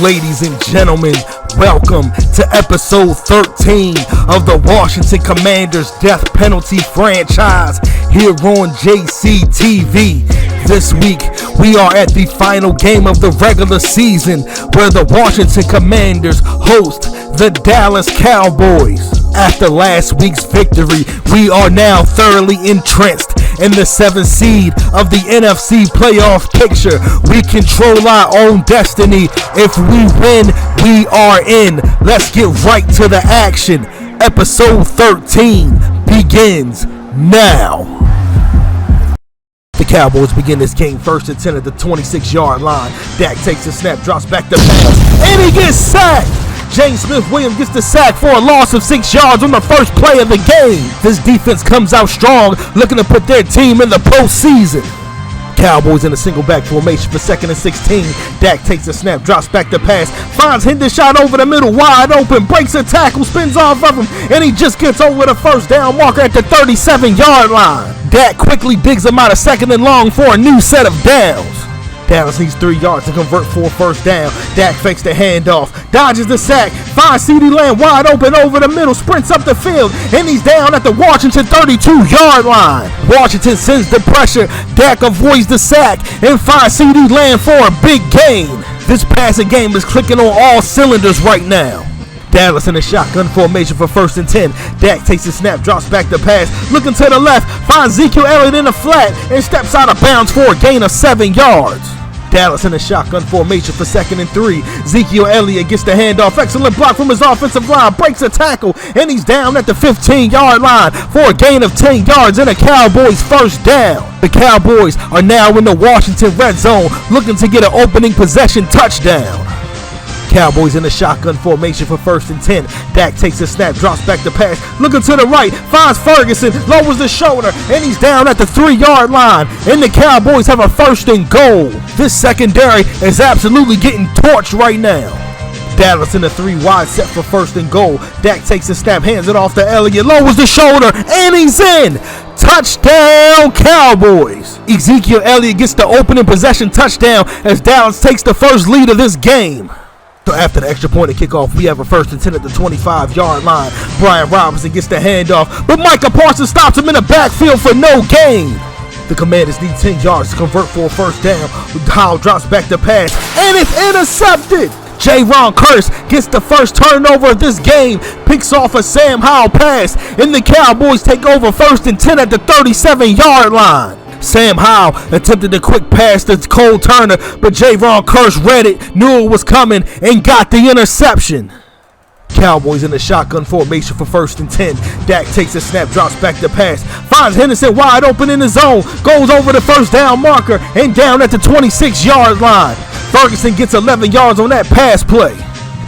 Ladies and gentlemen, welcome to episode 13 of the Washington Commanders Death Penalty franchise here on JCTV. This week, we are at the final game of the regular season where the Washington Commanders host the Dallas Cowboys. After last week's victory, we are now thoroughly entrenched in the 7th seed of the NFC playoff picture. We control our own destiny. If we win, we are in. Let's get right to the action. Episode 13 begins now. The Cowboys begin this game first and 10 at the 26-yard line. Dak takes a snap, drops back to pass, and he gets sacked. James Smith-Williams gets the sack for a loss of 6 yards on the first play of the game. This defense comes out strong, looking to put their team in the postseason. Cowboys in a single back formation for 2nd and 16. Dak takes a snap, drops back to pass, finds Hendershot over the middle, wide open, breaks a tackle, spins off of him, and he just gets over the first down marker at the 37-yard line. Dak quickly digs him out of 2nd and long for a new set of downs. Dallas needs 3 yards to convert for a first down. Dak fakes the handoff, dodges the sack, finds CeeDee Lamb wide open over the middle, sprints up the field, and he's down at the Washington 32-yard line. Washington sends the pressure. Dak avoids the sack and finds CeeDee Lamb for a big gain. This passing game is clicking on all cylinders right now. Dallas in a shotgun formation for 1st and 10. Dak takes a snap, drops back the pass, looking to the left, finds Ezekiel Elliott in the flat, and steps out of bounds for a gain of 7 yards. Dallas in a shotgun formation for 2nd and 3. Ezekiel Elliott gets the handoff. Excellent block from his offensive line. Breaks a tackle, and he's down at the 15-yard line for a gain of 10 yards and a Cowboys first down. The Cowboys are now in the Washington red zone, looking to get an opening possession touchdown. Cowboys in the shotgun formation for 1st and 10. Dak takes a snap, drops back the pass, looking to the right, finds Ferguson, lowers the shoulder, and he's down at the 3-yard line. And the Cowboys have a 1st and goal. This secondary is absolutely getting torched right now. Dallas in a 3-wide set for 1st and goal. Dak takes a snap, hands it off to Elliott, lowers the shoulder, and he's in. Touchdown Cowboys. Ezekiel Elliott gets the opening possession touchdown as Dallas takes the first lead of this game. So after the extra point and kickoff, we have a 1st and 10 at the 25-yard line. Brian Robinson gets the handoff, but Micah Parsons stops him in the backfield for no gain. The Commanders need 10 yards to convert for a first down. Howell drops back the pass, and it's intercepted. J-Ron Curse gets the first turnover of this game, picks off a Sam Howell pass, and the Cowboys take over 1st and 10 at the 37-yard line. Sam Howell attempted a quick pass to Cole Turner, but J-Ron Curse read it, knew it was coming, and got the interception. Cowboys in the shotgun formation for 1st and 10. Dak takes a snap, drops back the pass, finds Henderson wide open in the zone, goes over the first down marker, and down at the 26-yard line. Ferguson gets 11 yards on that pass play.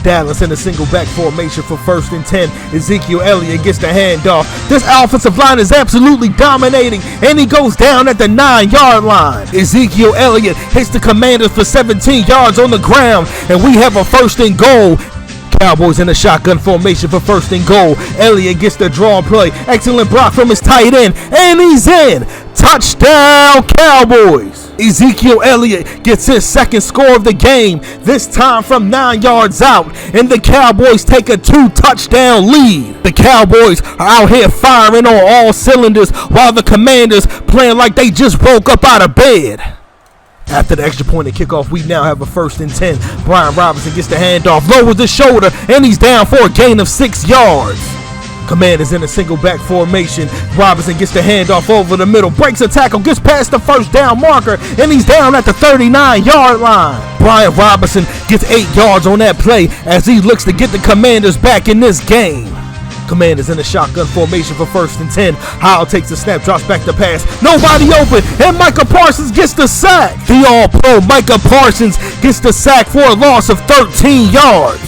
Dallas in a single back formation for 1st and 10. Ezekiel Elliott gets the handoff. This offensive line is absolutely dominating, and he goes down at the 9-yard line. Ezekiel Elliott hits the Commanders for 17 yards on the ground, and we have a 1st and goal. Cowboys in a shotgun formation for 1st and goal. Elliott gets the draw play. Excellent block from his tight end, and he's in. Touchdown Cowboys. Ezekiel Elliott gets his 2nd score of the game, this time from 9 yards out, and the Cowboys take a 2-touchdown lead. The Cowboys are out here firing on all cylinders while the Commanders playing like they just woke up out of bed. After the extra point and kickoff, we now have a 1st and 10. Brian Robinson gets the handoff, lowers the shoulder, and he's down for a gain of 6 yards. Commanders in a single back formation. Robinson gets the handoff over the middle, breaks a tackle, gets past the first down marker, and he's down at the 39-yard line. Brian Robinson gets 8 yards on that play as he looks to get the Commanders back in this game. Commanders in a shotgun formation for 1st and 10. Howell takes the snap, drops back the pass. Nobody open, and Micah Parsons gets the sack. The All-Pro Micah Parsons gets the sack for a loss of 13 yards.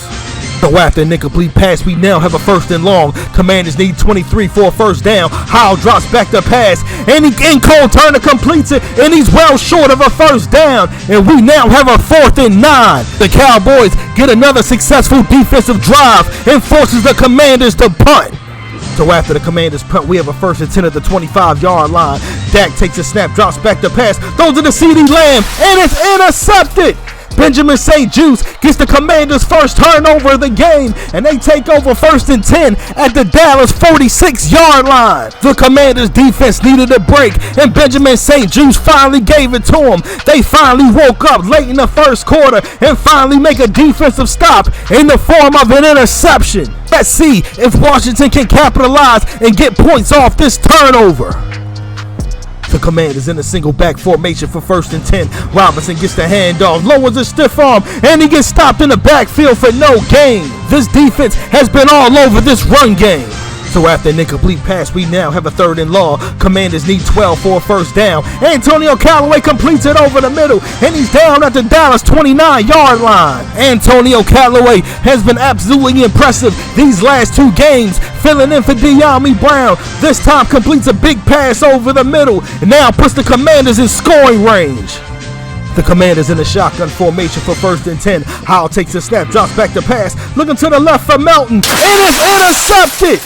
So after an incomplete pass, we now have a 1st and long. Commanders need 23 for a first down. Howell drops back the pass, and Cole Turner completes it, and he's well short of a first down. And we now have a 4th and 9. The Cowboys get another successful defensive drive and forces the Commanders to punt. So after the Commanders punt, we have a 1st and 10 at the 25-yard line. Dak takes a snap, drops back the pass, throws it to CeeDee Lamb, and it's intercepted. Benjamin St. Juste gets the Commanders' first turnover of the game, and they take over 1st and 10 at the Dallas 46-yard line. The Commanders' defense needed a break, and Benjamin St. Juste finally gave it to them. They finally woke up late in the first quarter and finally make a defensive stop in the form of an interception. Let's see if Washington can capitalize and get points off this turnover. The Commanders in a single back formation for 1st and 10. Robinson gets the handoff, lowers a stiff arm, and he gets stopped in the backfield for no gain. This defense has been all over this run game. So after an incomplete pass, we now have a 3rd and long. Commanders need 12 for a first down. Antonio Callaway completes it over the middle, and he's down at the Dallas 29-yard line. Antonio Callaway has been absolutely impressive these last 2 games, filling in for De'Ami Brown. This time completes a big pass over the middle, and now puts the Commanders in scoring range. The Commanders in a shotgun formation for 1st and 10. Howell takes the snap, drops back to pass, looking to the left for Melton. It is intercepted!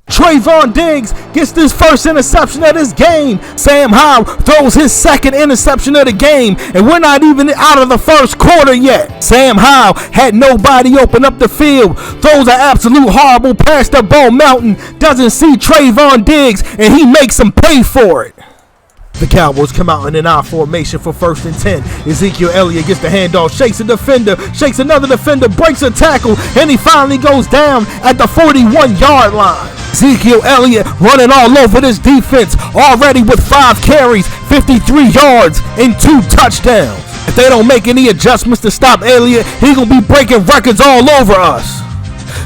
Trayvon Diggs gets this first interception of this game. Sam Howell throws his 2nd interception of the game, and we're not even out of the first quarter yet. Sam Howell had nobody open up the field, throws an absolute horrible pass to Bo Melton, doesn't see Trayvon Diggs, and he makes him pay for it. The Cowboys come out in an I formation for 1st and 10. Ezekiel Elliott gets the handoff, shakes a defender, shakes another defender, breaks a tackle, and he finally goes down at the 41-yard line. Ezekiel Elliott running all over this defense, already with 5 carries, 53 yards, and 2 touchdowns. If they don't make any adjustments to stop Elliott, he's going to be breaking records all over us.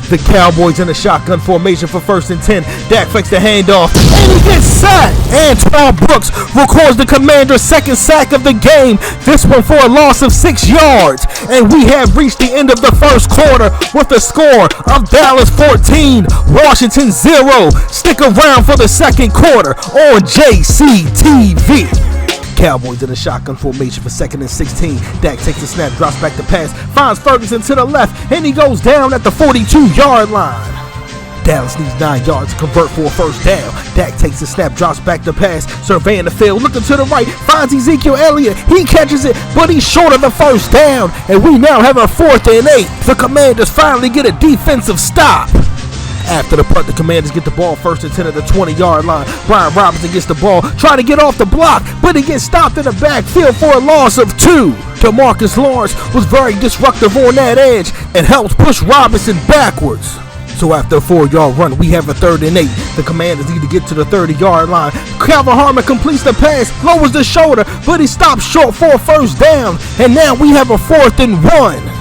The Cowboys in a shotgun formation for 1st and 10. Dak fakes the handoff, and he gets sacked. Antoine Brooks records the Commanders' 2nd sack of the game, this one for a loss of 6 yards. And we have reached the end of the first quarter with a score of Dallas 14, Washington 0. Stick around for the second quarter on JCTV. Cowboys in a shotgun formation for 2nd and 16. Dak takes the snap, drops back to pass, finds Ferguson to the left, and he goes down at the 42-yard line. Dallas needs 9 yards to convert for a first down. Dak takes the snap, drops back to pass, surveying the field, looking to the right, finds Ezekiel Elliott. He catches it, but he's short of the first down, and we now have a 4th and 8. The Commanders finally get a defensive stop. After the punt, the Commanders get the ball 1st and 10 at the 20-yard line. Brian Robinson gets the ball, trying to get off the block, but he gets stopped in the backfield for a loss of 2. DeMarcus Lawrence was very disruptive on that edge and helps push Robinson backwards. So after a 4-yard run, we have a 3rd and 8. The Commanders need to get to the 30-yard line. Calvin Harmon completes the pass, lowers the shoulder, but he stops short for a first down. And now we have a 4th and 1.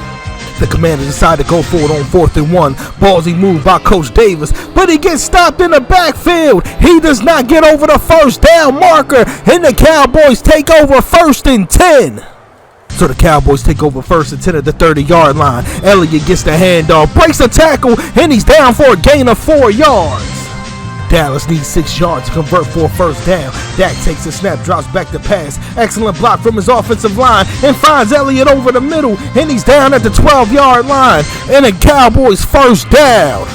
The Commanders decide to go forward on 4th and 1. Ballsy move by Coach Davis, but he gets stopped in the backfield. He does not get over the first down marker, and the Cowboys take over 1st and 10. So the Cowboys take over 1st and 10 at the 30-yard line. Elliott gets the handoff, breaks a tackle, and he's down for a gain of 4 yards. Dallas needs 6 yards to convert for a first down. Dak takes a snap, drops back to pass. Excellent block from his offensive line and finds Elliott over the middle, and he's down at the 12-yard line. And a Cowboys first down.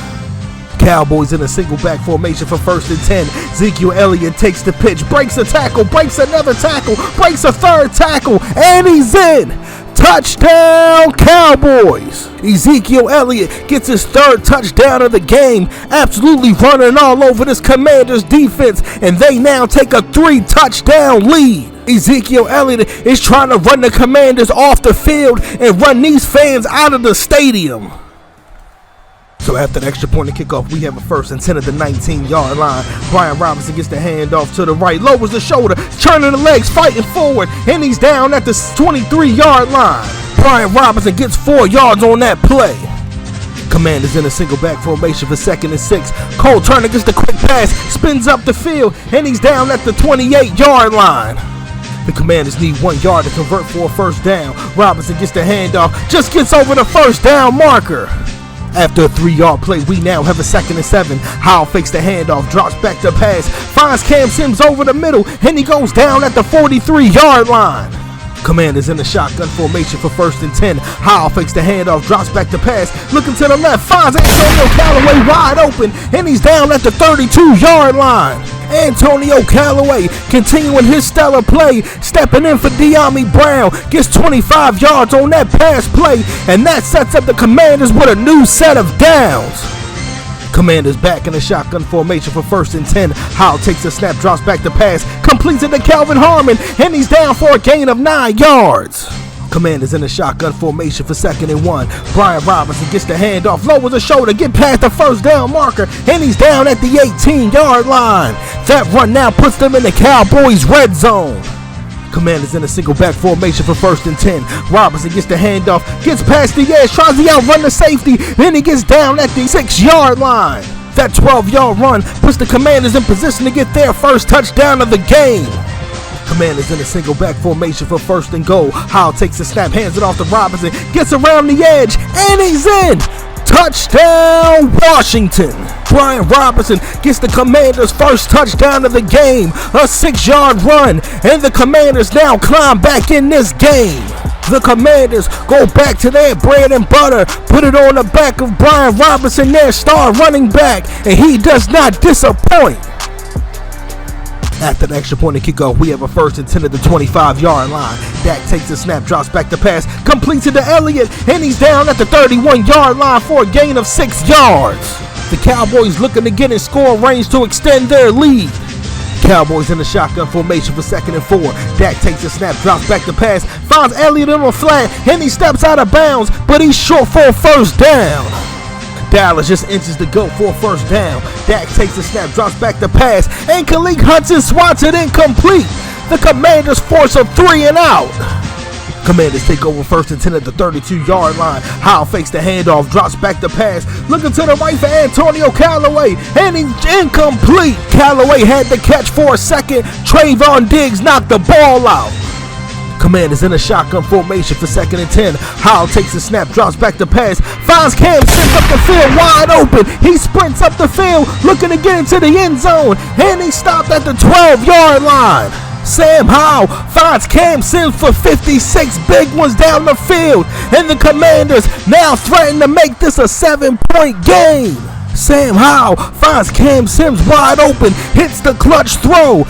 Cowboys in a single back formation for 1st and 10. Ezekiel Elliott takes the pitch, breaks a tackle, breaks another tackle, breaks a 3rd tackle, and he's in. Touchdown Cowboys! Ezekiel Elliott gets his 3rd touchdown of the game, absolutely running all over this Commanders defense, and they now take a 3-touchdown lead. Ezekiel Elliott is trying to run the Commanders off the field and run these fans out of the stadium. So after the extra point and kickoff, we have a 1st and 10 at the 19-yard line. Brian Robinson gets the handoff to the right, lowers the shoulder, turning the legs, fighting forward, and he's down at the 23-yard line. Brian Robinson gets 4 yards on that play. Commanders in a single back formation for 2nd and 6. Cole Turner gets the quick pass, spins up the field, and he's down at the 28-yard line. The Commanders need 1 yard to convert for a first down. Robinson gets the handoff, just gets over the first down marker. After a 3-yard play, we now have a 2nd and 7. Howell fakes the handoff, drops back to pass, finds Cam Sims over the middle, and he goes down at the 43-yard line. Commanders in the shotgun formation for 1st and 10. Howell fakes the handoff, drops back to pass, looking to the left, finds Antonio Callaway wide open, and he's down at the 32-yard line. Antonio Callaway continuing his stellar play, stepping in for De'Ami Brown, gets 25 yards on that pass play, and that sets up the Commanders with a new set of downs. Commanders back in the shotgun formation for 1st and 10. Howell takes the snap, drops back the pass, completes it to Kelvin Harmon, and he's down for a gain of 9 yards. Commanders in the shotgun formation for 2nd and 1. Brian Robinson gets the handoff, lowers the shoulder, get past the first down marker, and he's down at the 18-yard line. That run now puts them in the Cowboys' red zone. Commanders in a single back formation for 1st and 10. Robinson gets the handoff, gets past the edge, tries to outrun the safety, then he gets down at the 6-yard line. That 12-yard run puts the Commanders in position to get their first touchdown of the game. Commanders in a single back formation for 1st and goal. Howell takes the snap, hands it off to Robinson, gets around the edge, and he's in. Touchdown, Washington. Brian Robinson gets the Commanders' first touchdown of the game, a 6-yard run, and the Commanders now climb back in this game. The Commanders go back to their bread and butter, put it on the back of Brian Robinson, their star running back, and he does not disappoint. After the extra point and kickoff, we have a 1st and 10 at the 25-yard line. Dak takes the snap, drops back the pass, completes it to Elliott, and he's down at the 31-yard line for a gain of 6 yards. The Cowboys looking to get in scoring range to extend their lead. Cowboys in the shotgun formation for 2nd and 4. Dak takes the snap, drops back the pass, finds Elliott on the flat, and he steps out of bounds, but he's short for a 1st down. Dallas just inches to go for a 1st down. Dak takes the snap, drops back the pass, and Khalil Hudson swats it incomplete. The Commanders force a 3 and out. Commanders take over 1st and 10 at the 32-yard line. Howell fakes the handoff, drops back the pass, looking to the right for Antonio Callaway, and he's incomplete. Callaway had the catch for a second. Trayvon Diggs knocked the ball out. Commanders in a shotgun formation for 2nd and 10. Howell takes the snap, drops back the pass, finds Cam Sims up the field wide open. He sprints up the field, looking to get into the end zone, and he stopped at the 12-yard line. Sam Howell finds Cam Sims for 56 big ones down the field, and the Commanders now threaten to make this a 7-point game. Sam Howell finds Cam Sims wide open, hits the clutch throw.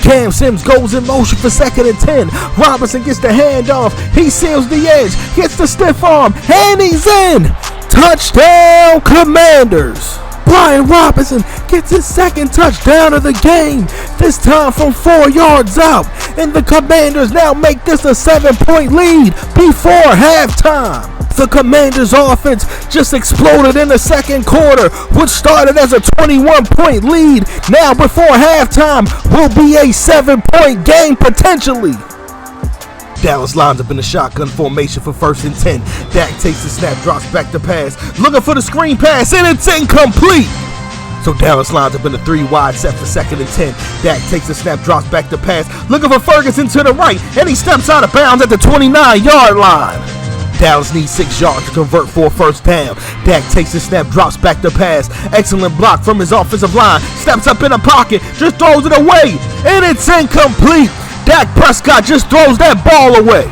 Cam Sims goes in motion for 2nd and 10. Robinson gets the handoff. He seals the edge, gets the stiff arm, and he's in. Touchdown, Commanders. Brian Robinson gets his 2nd touchdown of the game, this time from 4 yards out. And the Commanders now make this a 7-point lead before halftime. The Commanders' offense just exploded in the 2nd quarter, which started as a 21-point lead. Now before halftime will be a 7-point game potentially. Dallas lines up in the shotgun formation for 1st and 10. Dak takes the snap, drops back the pass, looking for the screen pass, and it's incomplete. So Dallas lines up in the 3-wide set for 2nd and 10. Dak takes the snap, drops back the pass, looking for Ferguson to the right, and he steps out of bounds at the 29-yard line. Dallas needs 6 yards to convert for a 1st down. Dak takes the snap, drops back the pass. Excellent block from his offensive line. Steps up in the pocket, just throws it away, and it's incomplete. Dak Prescott just throws that ball away.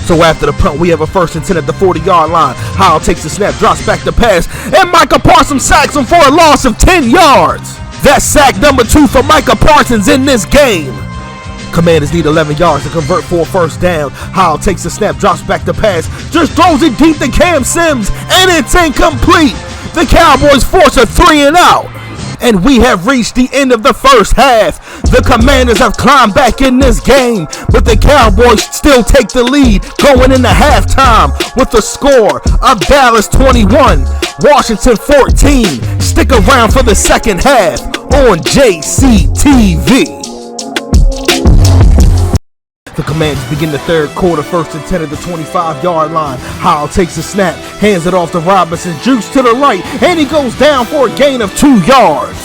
So after the punt, we have a 1st and 10 at the 40-yard line. Howell takes the snap, drops back the pass, and Micah Parsons sacks him for a loss of 10 yards. That's sack number 2 for Micah Parsons in this game. Commanders need 11 yards to convert for a 1st down. Howell takes the snap, drops back the pass, just throws it deep to Cam Sims, and it's incomplete. The Cowboys force a 3 and out. And we have reached the end of the first half. The Commanders have climbed back in this game, but the Cowboys still take the lead going into halftime with a score of Dallas 21, Washington 14. Stick around for the second half on JCTV. The Commanders begin the 3rd quarter, 1st and 10 at the 25-yard line. Howell takes the snap, hands it off to Robinson, jukes to the right, and he goes down for a gain of 2 yards.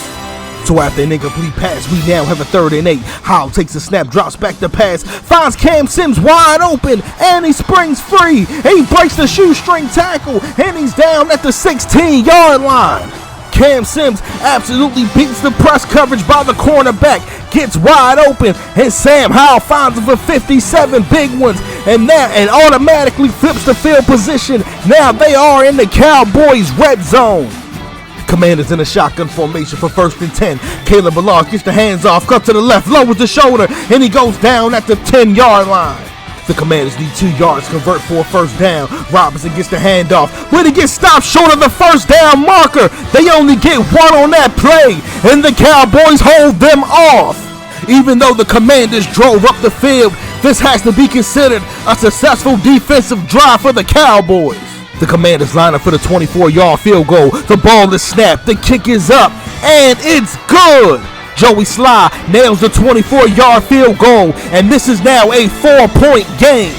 So after an incomplete pass, we now have a 3rd and 8. Howell takes the snap, drops back the pass, finds Cam Sims wide open, and he springs free. He breaks the shoestring tackle, and he's down at the 16-yard line. Cam Sims absolutely beats the press coverage by the cornerback, gets wide open, and Sam Howell finds him for 57 big ones, and automatically flips the field position. Now they are in the Cowboys' red zone. Commanders in a shotgun formation for 1st and 10. Caleb Allard gets the hands off, cut to the left, lowers the shoulder, and he goes down at the 10-yard line. The Commanders need 2 yards to convert for a 1st down. Robinson gets the handoff, but he gets stopped short of the 1st down marker. They only get 1 on that play, and the Cowboys hold them off. Even though the Commanders drove up the field, this has to be considered a successful defensive drive for the Cowboys. The Commanders line up for the 24-yard field goal. The ball is snapped, the kick is up, and it's good. Joey Sly nails the 24-yard field goal, and this is now a 4-point game.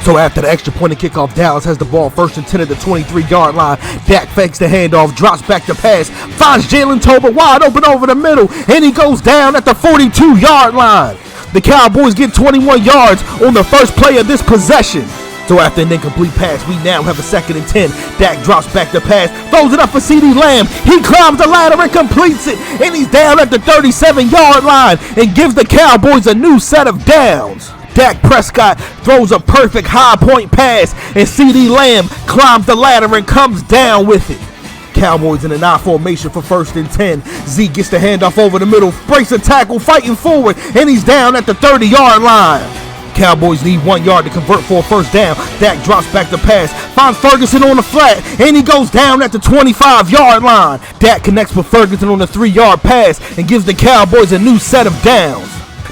So after the extra point and kickoff, Dallas has the ball 1st and 10 at the 23-yard line. Dak fakes the handoff, drops back to pass, finds Jalen Tolbert wide open over the middle, and he goes down at the 42-yard line. The Cowboys get 21 yards on the first play of this possession. So after an incomplete pass, we now have a 2nd and 10. Dak drops back to pass, throws it up for CeeDee Lamb. He climbs the ladder and completes it, and he's down at the 37-yard line and gives the Cowboys a new set of downs. Dak Prescott throws a perfect high-point pass, and CeeDee Lamb climbs the ladder and comes down with it. Cowboys in an I formation for 1st and 10. Zeke gets the handoff over the middle, breaks a tackle, fighting forward, and he's down at the 30-yard line. Cowboys need 1 yard to convert for a 1st down. Dak drops back to pass, finds Ferguson on the flat, and he goes down at the 25-yard line. Dak connects with Ferguson on the 3-yard pass and gives the Cowboys a new set of downs.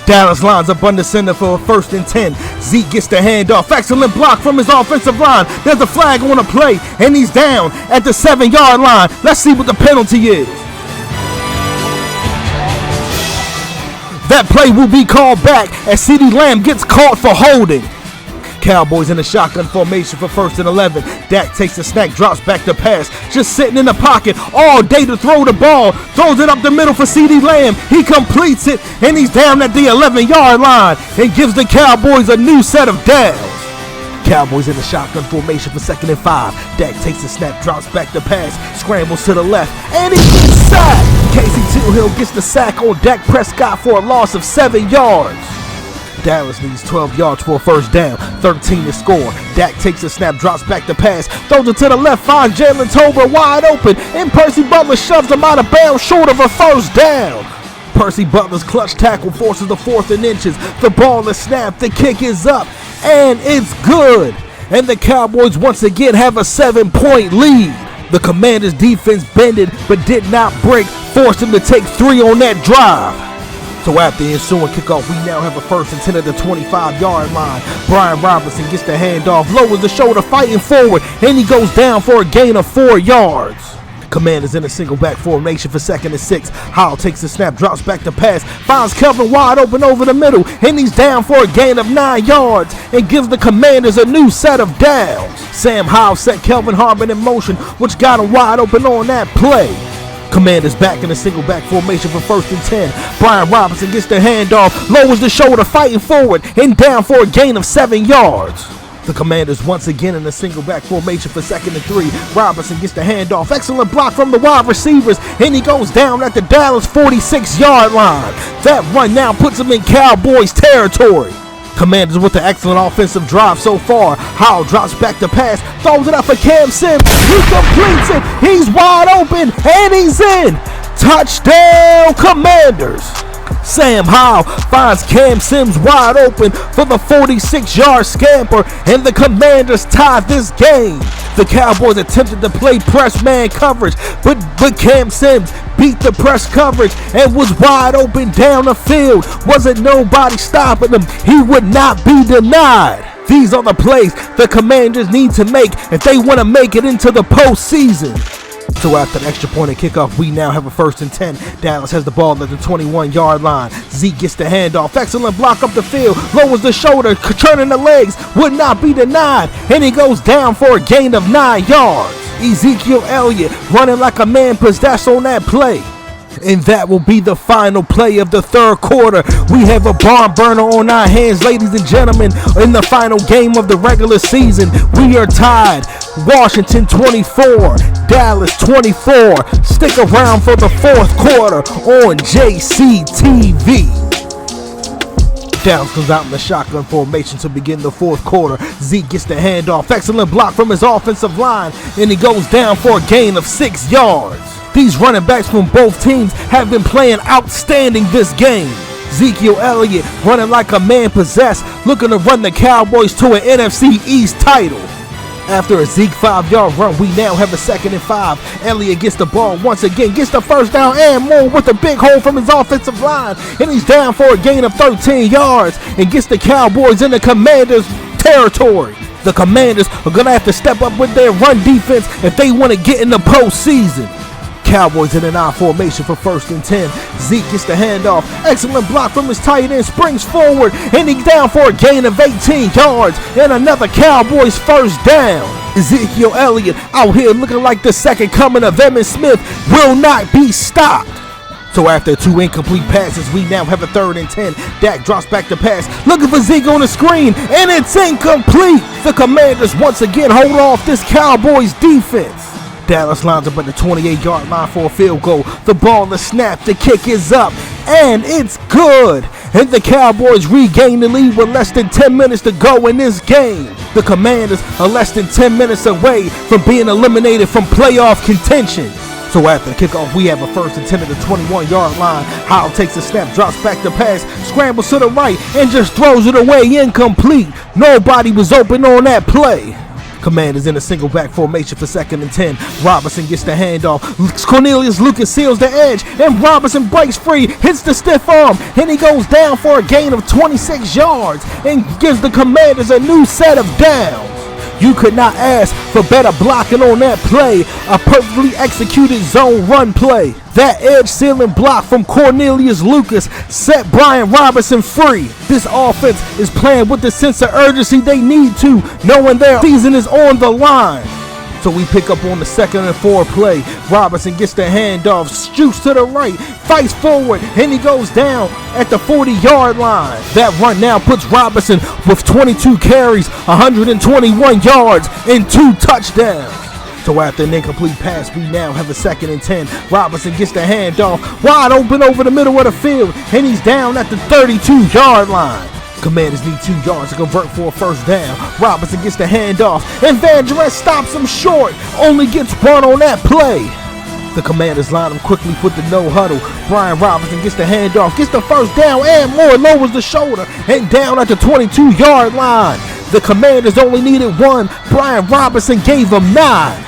Dallas lines up under center for a 1st and 10. Zeke gets the handoff. Excellent block from his offensive line. There's a flag on the play, and he's down at the 7-yard line. Let's see what the penalty is. That play will be called back as CeeDee Lamb gets caught for holding. Cowboys in a shotgun formation for 1st and 11. Dak takes a snap, drops back to pass, just sitting in the pocket all day to throw the ball. Throws it up the middle for CeeDee Lamb. He completes it, and he's down at the 11-yard line and gives the Cowboys a new set of downs. Cowboys in the shotgun formation for 2nd and 5. Dak takes a snap, drops back to pass, scrambles to the left, and he gets sacked. Casey Tillhill gets the sack on Dak Prescott for a loss of 7 yards. Dallas needs 12 yards for a 1st down, 13 to score. Dak takes a snap, drops back to pass, throws it to the left, finds Jalen Tolbert wide open, and Percy Butler shoves him out of bounds short of a 1st down. Percy Butler's clutch tackle forces the 4th and inches. The ball is snapped, the kick is up, and it's good. And the Cowboys once again have a 7-point lead. The Commanders' defense bended but did not break, forced them to take 3 on that drive. So after the ensuing kickoff, we now have a 1st and 10 at the 25-yard line. Brian Robinson gets the handoff, lowers the shoulder, fighting forward, and he goes down for a gain of 4 yards. Commanders in a single back formation for 2nd and 6. Howell takes the snap, drops back to pass, finds Kelvin wide open over the middle, and he's down for a gain of 9 yards and gives the Commanders a new set of downs. Sam Howell set Kelvin Harmon in motion, which got him wide open on that play. Commanders back in a single back formation for 1st and 10. Brian Robinson gets the handoff, lowers the shoulder, fighting forward, and down for a gain of 7 yards. The Commanders once again in a single back formation for 2nd and 3. Robinson gets the handoff. Excellent block from the wide receivers, and he goes down at the Dallas 46-yard line. That run now puts him in Cowboys territory. Commanders with an excellent offensive drive so far. Howell drops back to pass, throws it up for Cam Sims. He completes it. He's wide open, and he's in. Touchdown, Commanders. Sam Howell finds Cam Sims wide open for the 46-yard scamper, and the Commanders tie this game. The Cowboys attempted to play press man coverage, but Cam Sims beat the press coverage and was wide open down the field. Wasn't nobody stopping him. He would not be denied. These are the plays the Commanders need to make if they want to make it into the postseason. So after the extra point and kickoff, we now have a 1st and 10. Dallas has the ball at the 21-yard line. Zeke gets the handoff. Excellent block up the field. Lowers the shoulder, turning the legs. Would not be denied. And he goes down for a gain of 9 yards. Ezekiel Elliott running like a man possessed on that play. And that will be the final play of the 3rd quarter. We have a barn burner on our hands, ladies and gentlemen. In the final game of the regular season, we are tied. Washington 24, Dallas 24. Stick around for the 4th quarter on JCTV. Downs comes out in the shotgun formation to begin the 4th quarter. Zeke gets the handoff. Excellent block from his offensive line, and he goes down for a gain of 6 yards. These running backs from both teams have been playing outstanding this game. Ezekiel Elliott running like a man possessed, looking to run the Cowboys to an NFC East title. After a Zeke 5-yard run, we now have a 2nd and 5. Elliott gets the ball once again, gets the first down and more with a big hole from his offensive line. And he's down for a gain of 13 yards and gets the Cowboys in the Commanders' territory. The Commanders are going to have to step up with their run defense if they want to get in the postseason. Cowboys in an I formation for 1st and 10. Zeke gets the handoff. Excellent block from his tight end. Springs forward. And he's down for a gain of 18 yards. And another Cowboys first down. Ezekiel Elliott out here looking like the second coming of Emmitt Smith will not be stopped. So after 2 incomplete passes, we now have a 3rd and 10. Dak drops back to pass, looking for Zeke on the screen, and it's incomplete. The Commanders once again hold off this Cowboys defense. Dallas lines up at the 28-yard line for a field goal. The ball is snapped, the kick is up, and it's good. And the Cowboys regain the lead with less than 10 minutes to go in this game. The Commanders are less than 10 minutes away from being eliminated from playoff contention. So after the kickoff, we have a 1st and 10 at the 21-yard line. Howell takes the snap, drops back to pass, scrambles to the right, and just throws it away incomplete. Nobody was open on that play. Commanders in a single back formation for 2nd and 10. Robinson gets the handoff. Cornelius Lucas seals the edge, and Robinson breaks free, hits the stiff arm, and he goes down for a gain of 26 yards and gives the Commanders a new set of downs. You could not ask for better blocking on that play. A perfectly executed zone run play. That edge sealing block from Cornelius Lucas set Brian Robinson free. This offense is playing with the sense of urgency they need to, knowing their season is on the line. So we pick up on the 2nd and 4 play. Robinson gets the handoff, shoots to the right, fights forward, and he goes down at the 40-yard line. That run now puts Robinson with 22 carries, 121 yards, and 2 touchdowns. So after an incomplete pass, we now have a 2nd and 10. Robinson gets the handoff, wide open over the middle of the field, and he's down at the 32-yard line. Commanders need 2 yards to convert for a first down. Robinson gets the handoff, and Van Der stops him short. Only gets 1 on that play. The Commanders line him quickly with the no huddle. Brian Robinson gets the handoff, gets the first down, and more, lowers the shoulder, and down at the 22-yard line. The Commanders only needed 1. Brian Robinson gave them 9.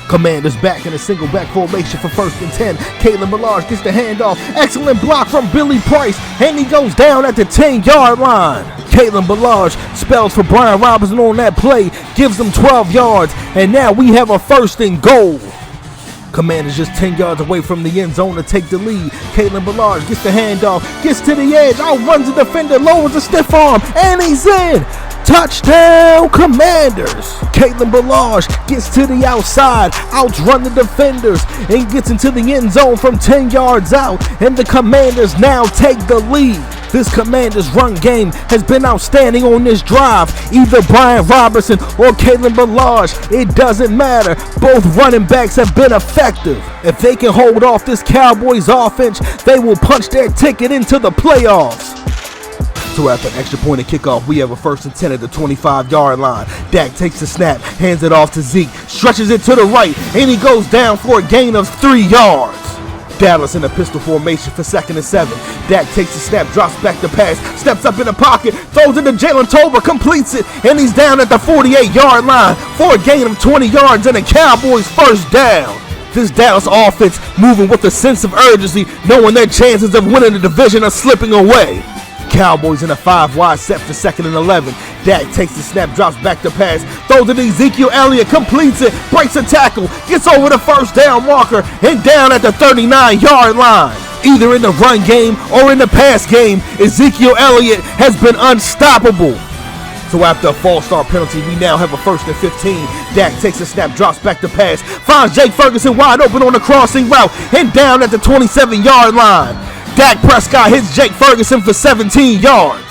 Commanders back in a single back formation for 1st and 10. Kalen Ballage gets the handoff. Excellent block from Billy Price, and he goes down at the 10-yard line. Kalen Ballage spells for Brian Robinson on that play, gives him 12 yards, and now we have a 1st and goal. Commanders just 10 yards away from the end zone to take the lead. Kalen Ballage gets the handoff, gets to the edge, outruns the defender, lowers the stiff arm, and he's in. Touchdown, Commanders! Kalen Ballage gets to the outside, outrun the defenders, and gets into the end zone from 10 yards out, and the Commanders now take the lead. This Commanders run game has been outstanding on this drive. Either Brian Robinson or Kalen Ballage, it doesn't matter. Both running backs have been effective. If they can hold off this Cowboys offense, they will punch their ticket into the playoffs. So after an extra point of kickoff, we have a 1st and 10 at the 25-yard line. Dak takes the snap, hands it off to Zeke, stretches it to the right, and he goes down for a gain of 3 yards. Dallas in a pistol formation for 2nd and 7. Dak takes the snap, drops back the pass, steps up in the pocket, throws it to Jalen Tolbert, completes it, and he's down at the 48-yard line for a gain of 20 yards and a Cowboys first down. This Dallas offense moving with a sense of urgency, knowing their chances of winning the division are slipping away. Cowboys in a 5-wide set for 2nd and 11. Dak takes the snap, drops back to pass, throws it to Ezekiel Elliott, completes it, breaks a tackle, gets over the first down marker, and down at the 39-yard line. Either in the run game or in the pass game, Ezekiel Elliott has been unstoppable. So after a false start penalty, we now have a 1st and 15. Dak takes a snap, drops back to pass, finds Jake Ferguson wide open on the crossing route, and down at the 27-yard line. Dak Prescott hits Jake Ferguson for 17 yards.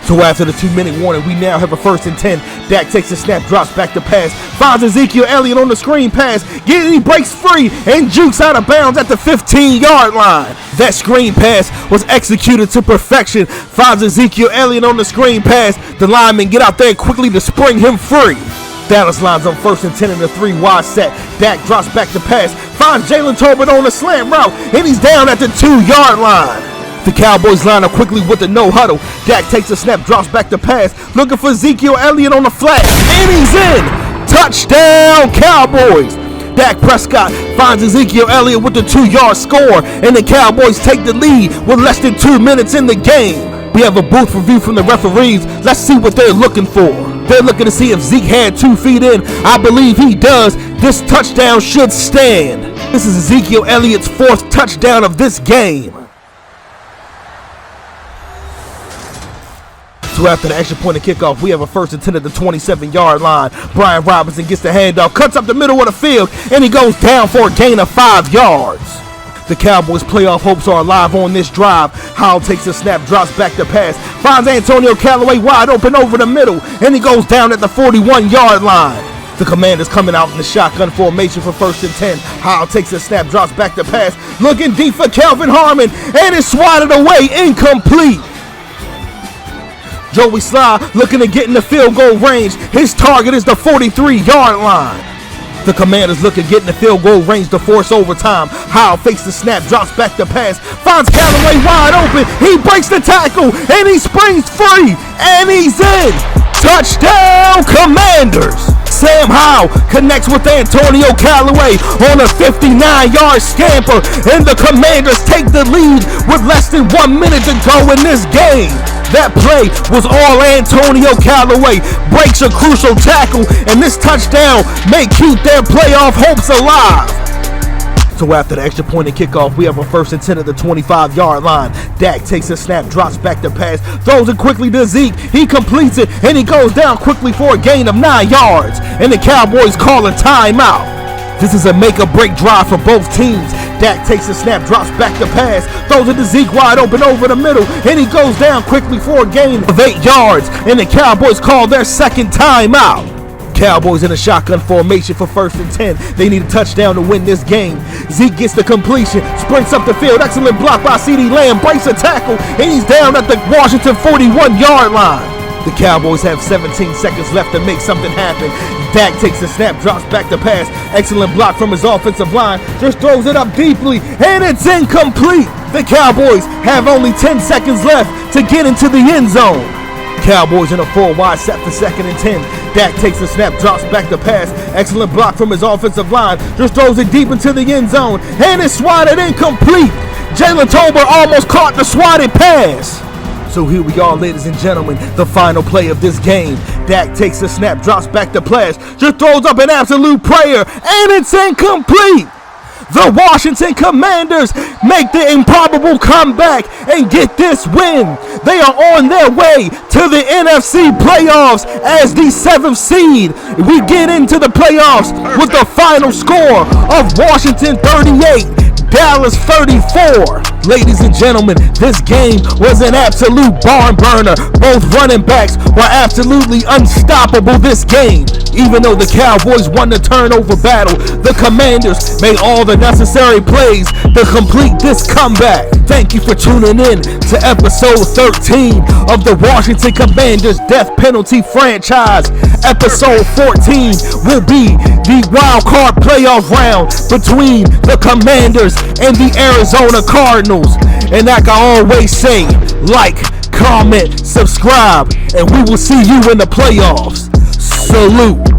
So after the 2-minute warning, we now have a 1st and 10. Dak takes a snap, drops back to pass, finds Ezekiel Elliott on the screen pass, he breaks free and jukes out of bounds at the 15-yard line. That screen pass was executed to perfection. Finds Ezekiel Elliott on the screen pass. The linemen get out there quickly to spring him free. Dallas lines on 1st and 10 in a 3-wide set. Dak drops back to pass, finds Jalen Tolbert on the slant route, and he's down at the 2-yard line. The Cowboys line up quickly with the no huddle. Dak takes a snap, drops back to pass, looking for Ezekiel Elliott on the flat, and he's in. Touchdown, Cowboys. Dak Prescott finds Ezekiel Elliott with the 2-yard score, and the Cowboys take the lead with less than 2 minutes in the game. We have a booth review from the referees. Let's see what they're looking for. They're looking to see if Zeke had 2 feet in. I believe he does. This touchdown should stand. This is Ezekiel Elliott's 4th touchdown of this game. So after the extra point of kickoff, we have a 1st and 10 at the 27-yard line. Brian Robinson gets the handoff, cuts up the middle of the field, and he goes down for a gain of 5 yards. The Cowboys' playoff hopes are alive on this drive. Howell takes a snap, drops back to pass, finds Antonio Callaway wide open over the middle, and he goes down at the 41-yard line. The Commanders coming out in the shotgun formation for 1st and 10. Howell takes a snap, drops back to pass, looking deep for Kelvin Harmon, and it's swatted away, incomplete. Joey Sly looking to get in the field goal range. His target is the 43-yard line. The Commanders look at getting the field goal range to force overtime. Howell fakes the snap, drops back to pass, finds Callaway wide open. He breaks the tackle, and he springs free, and he's in. Touchdown, Commanders. Sam Howell connects with Antonio Callaway on a 59-yard scamper, and the Commanders take the lead with less than 1 minute to go in this game. That play was all Antonio Callaway, breaks a crucial tackle, and this touchdown may keep their playoff hopes alive. So after the extra point and kickoff, we have a 1st and 10 at the 25-yard line. Dak takes a snap, drops back to pass, throws it quickly to Zeke. He completes it, and he goes down quickly for a gain of 9 yards. And the Cowboys call a timeout. This is a make-or-break drive for both teams. Dak takes a snap, drops back to pass, throws it to Zeke wide open over the middle, and he goes down quickly for a gain of 8 yards. And the Cowboys call their second timeout. Cowboys in a shotgun formation for 1st and 10. They need a touchdown to win this game. Zeke gets the completion, sprints up the field. Excellent block by CeeDee Lamb, breaks a tackle, and he's down at the Washington 41-yard line. The Cowboys have 17 seconds left to make something happen. Dak takes the snap, drops back to pass. Excellent block from his offensive line. Just throws it up deeply, and it's incomplete. The Cowboys have only 10 seconds left to get into the end zone. Cowboys in a 4-wide set for 2nd and 10. Dak takes the snap, drops back to pass. Excellent block from his offensive line. Just throws it deep into the end zone, and it's swatted incomplete. Jalen Tolbert almost caught the swatted pass. So here we are, ladies and gentlemen, the final play of this game. Dak takes the snap, drops back to pass, just throws up an absolute prayer, and it's incomplete. The Washington Commanders make the improbable comeback and get this win. They are on their way to the NFC playoffs as the 7th seed. We get into the playoffs with the final score of Washington 38, Dallas 34. Ladies and gentlemen, this game was an absolute barn burner. Both running backs were absolutely unstoppable this game. Even though the Cowboys won the turnover battle, the Commanders made all the necessary plays to complete this comeback. Thank you for tuning in to episode 13 of the Washington Commanders Death Penalty Franchise. Episode 14 will be the wild card playoff round between the Commanders and the Arizona Cardinals. And like I always say, like, comment, subscribe, and we will see you in the playoffs. Salute.